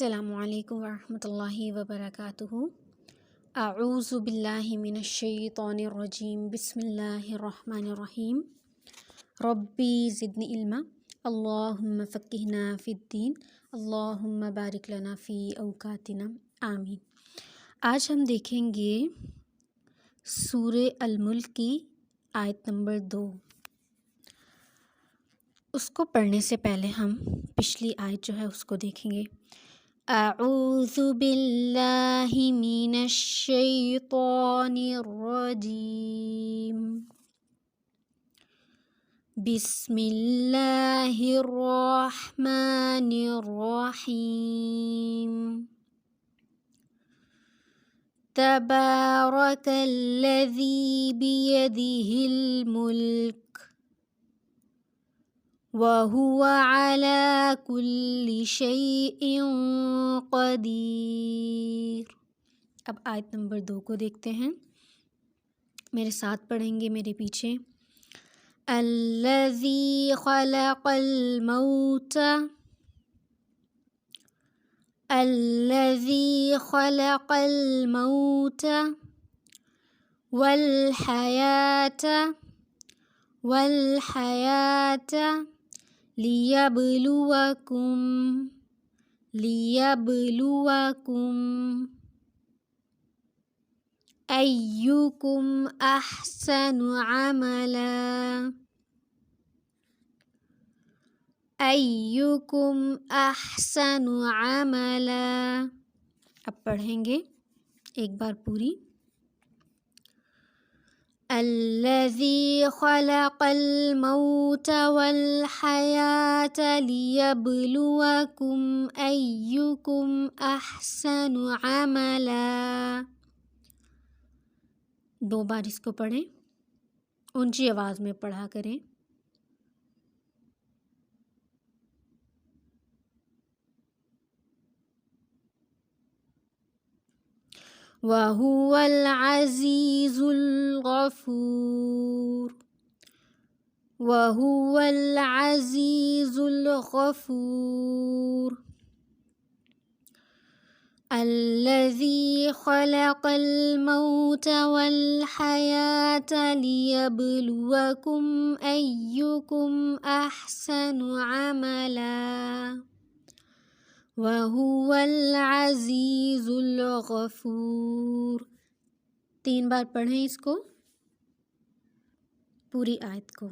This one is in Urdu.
السلام علیکم ورحمۃ اللہ وبرکاتہ۔ اعوذ باللہ من الشیطان الرجیم، بسم اللہ الرحمن الرحیم۔ ربی زدنی علما، اللہم فقہنا فی الدین، اللہم بارک لنا فی اوقاتنا، آمین۔ آج ہم دیکھیں گے سورہ الملک کی آیت نمبر 2۔ اس کو پڑھنے سے پہلے ہم پچھلی آیت جو ہے اس کو دیکھیں گے۔ اعوذ باللہ من الشیطان الرجیم، بسم اللہ الرحمن الرحیم۔ تبارک الذی بیدہ الملک وَهُوَ عَلَى كُلِّ شَيْءٍ قَدِيرٌ۔ اب آیت نمبر 2 کو دیکھتے ہیں، میرے ساتھ پڑھیں گے میرے پیچھے۔ الَّذِي خَلَقَ الْمَوْتَ وَالْحَيَاةَ لِيَبْلُوَكُمْ أَيُّكُمْ أَحْسَنُ عَمَلًا۔ اب پڑھیں گے ایک بار پوری۔ الَّذِي خَلَقَ الْمَوْتَ وَالْحَيَاةَ لِيَبْلُوَكُمْ أَيُّكُمْ أَحْسَنُ عَمَلًا۔ 2 بار اس کو پڑھیں، اونچی آواز میں پڑھا کریں۔ وَهُوَ الْعَزِيزُ الْغَفُورُ۔ الَّذِي خَلَقَ الْمَوْتَ وَالْحَيَاةَ لِيَبْلُوَكُمْ أَيُّكُمْ أَحْسَنُ عَمَلًا وَهُوَ الْعَزِيزُ الْغَفُورُ۔ 3 بار پڑھیں اس کو، پوری آیت کو۔